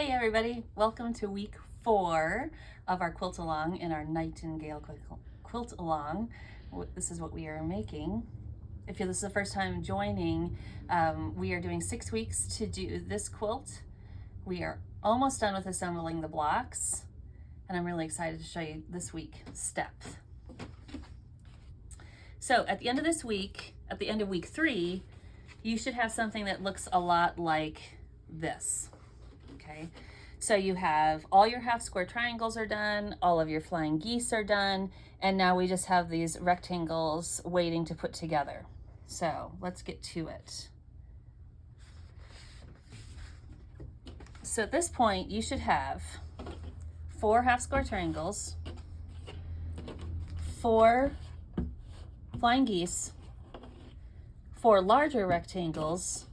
Hey everybody, welcome to week 4 of our Quilt-A-Long in our Nightingale Quilt-A-Long. This is what we are making. If this is the first time joining, we are doing 6 weeks to do this quilt. We are almost done with assembling the blocks, and I'm really excited to show you this week steps. So at the end of this week, at the end of week 3, you should have something that looks a lot like this. Okay, so you have all your half square triangles are done, all of your flying geese are done, and now we just have these rectangles waiting to put together. So let's get to it. So at this point, you should have 4 half square triangles, 4 flying geese, 4 larger rectangles,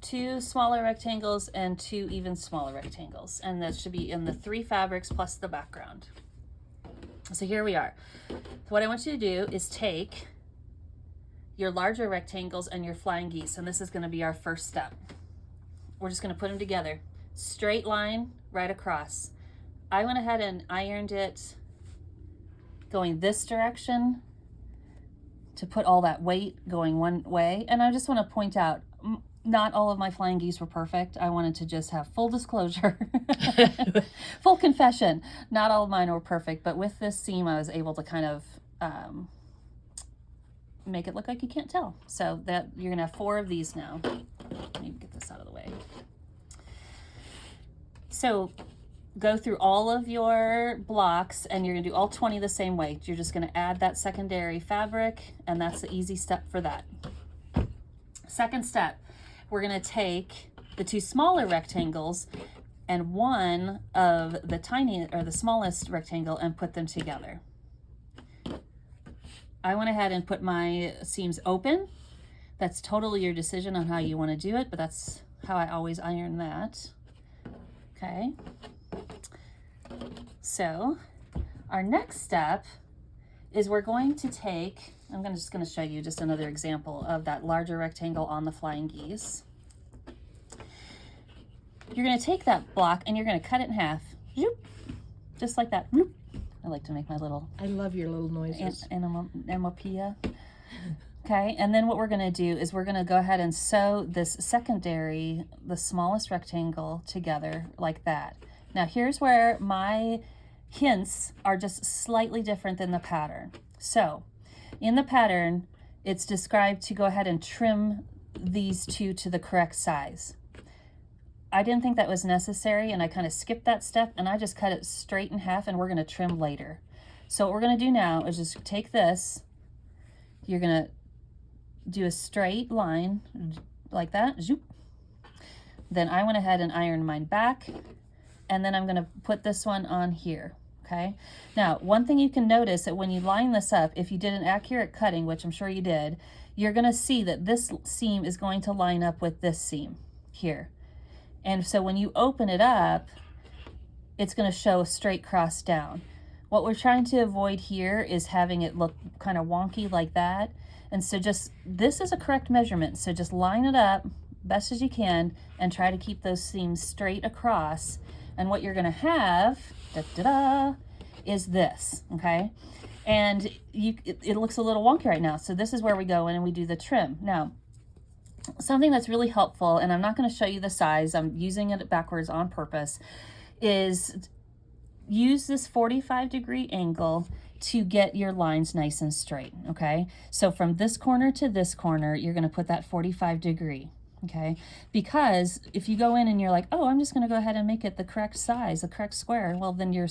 2 smaller rectangles, and 2 even smaller rectangles. And that should be in the 3 fabrics plus the background. So here we are. So what I want you to do is take your larger rectangles and your flying geese, and this is going to be our first step. We're just going to put them together. Straight line right across. I went ahead and ironed it going this direction to put all that weight going one way. And I just want to point out, not all of my flying geese were perfect. I wanted to just have full disclosure, full confession. Not all of mine were perfect, but with this seam, I was able to kind of make it look like you can't tell. So that you're gonna have 4 of these now. Let me get this out of the way. So go through all of your blocks, and you're gonna do all 20 the same way. You're just gonna add that secondary fabric, and that's the easy step for that. Second step, we're going to take the 2 smaller rectangles and one of the the smallest rectangle and put them together. I went ahead and put my seams open. That's totally your decision on how you want to do it, but that's how I always iron that. Okay. So our next step is we're going to take, just going to show you just another example of that larger rectangle on the flying geese. You're going to take that block and you're going to cut it in half, just like that. I like to make my little... I love your little noises. Onomatopoeia. Okay, and then what we're going to do is we're going to go ahead and sew this secondary, the smallest rectangle, together like that. Now here's where my hints are just slightly different than the pattern. So in the pattern, it's described to go ahead and trim these 2 to the correct size. I didn't think that was necessary, and I kind of skipped that step, and I just cut it straight in half, and we're going to trim later. So what we're going to do now is just take this, you're going to do a straight line like that, zoop. Then I went ahead and ironed mine back, and then I'm going to put this one on here. Okay. Now, one thing you can notice that when you line this up, if you did an accurate cutting, which I'm sure you did, you're going to see that this seam is going to line up with this seam here. And so when you open it up, it's going to show a straight cross down. What we're trying to avoid here is having it look kind of wonky like that. And so this is a correct measurement. So just line it up best as you can and try to keep those seams straight across. And what you're going to have, is this, okay? And it looks a little wonky right now. So this is where we go in and we do the trim. Now, something that's really helpful, and I'm not going to show you the size, I'm using it backwards on purpose, is use this 45-degree angle to get your lines nice and straight, okay? So from this corner to this corner, you're going to put that 45-degree. Okay, because if you go in and you're like, oh, I'm just going to go ahead and make it the correct size, the correct square, well, then your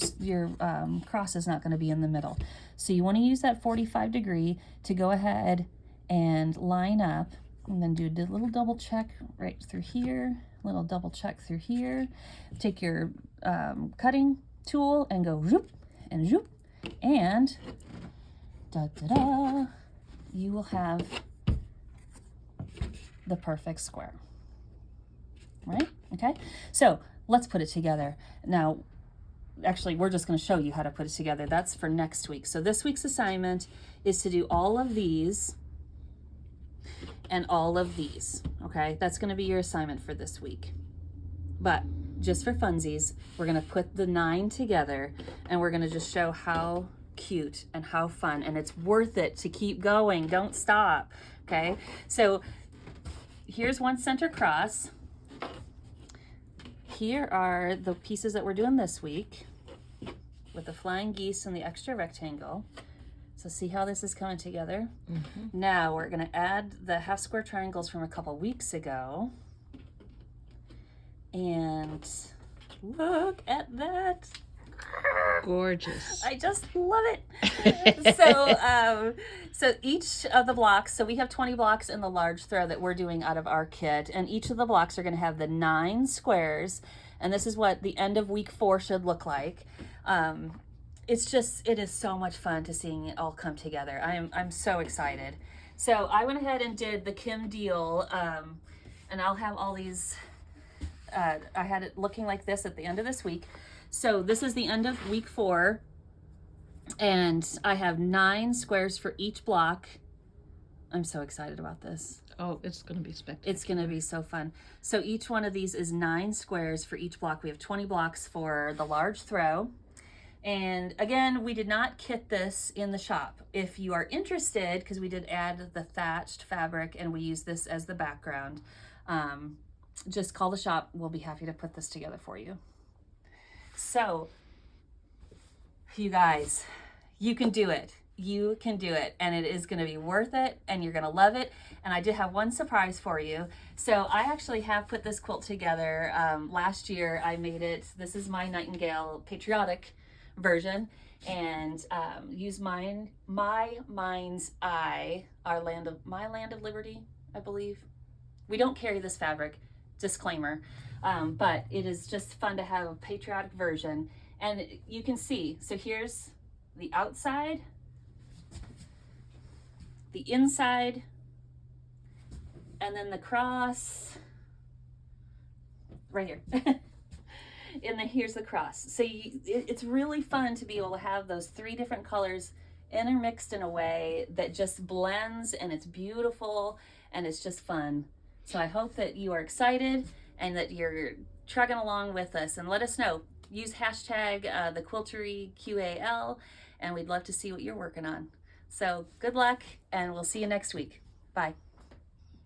cross is not going to be in the middle. So you want to use that 45-degree to go ahead and line up, and then do a little double check right through here, little double check through here. Take your cutting tool and go zoop and zoop, and you will have the perfect square, right? Okay, so let's put it together. Now, actually, we're just going to show you how to put it together. That's for next week. So this week's assignment is to do all of these and all of these, okay? That's going to be your assignment for this week. But just for funsies, we're gonna put the 9 together, and we're gonna just show how cute and how fun, and it's worth it to keep going. Don't stop, okay? So here's one center cross. Here are the pieces that we're doing this week with the flying geese and the extra rectangle. So see how this is coming together? Mm-hmm. Now we're gonna add the half square triangles from a couple weeks ago. And look at that. Gorgeous. I just love it. So each of the blocks, so we have 20 blocks in the large throw that we're doing out of our kit, and each of the blocks are going to have the 9 squares, and this is what the end of week 4 should look like. It is so much fun to seeing it all come together. I'm so excited. So I went ahead and did the Kim deal, and I'll have all these. I had it looking like this at the end of this week. So this is the end of week 4, and I have 9 squares for each block. I'm so excited about this. Oh, it's going to be spectacular. It's going to be so fun. So each one of these is 9 squares for each block. We have 20 blocks for the large throw. And again, we did not kit this in the shop. If you are interested, because we did add the thatched fabric and we use this as the background, just call the shop. We'll be happy to put this together for you. So, you guys, you can do it. You can do it, and it is going to be worth it, and you're going to love it. And I did have one surprise for you. So I actually have put this quilt together. Last year I made it. This is my Nightingale patriotic version, and use my mind's eye, my land of liberty, I believe. We don't carry this fabric, disclaimer, but it is just fun to have a patriotic version. And you can see, so here's the outside, the inside, and then the cross right here. And then here's the cross. So it's really fun to be able to have those 3 different colors intermixed in a way that just blends, and it's beautiful, and it's just fun. So I hope that you are excited and that you're trugging along with us, and let us know. Use hashtag the Quiltery QAL, and we'd love to see what you're working on. So good luck, and we'll see you next week. Bye.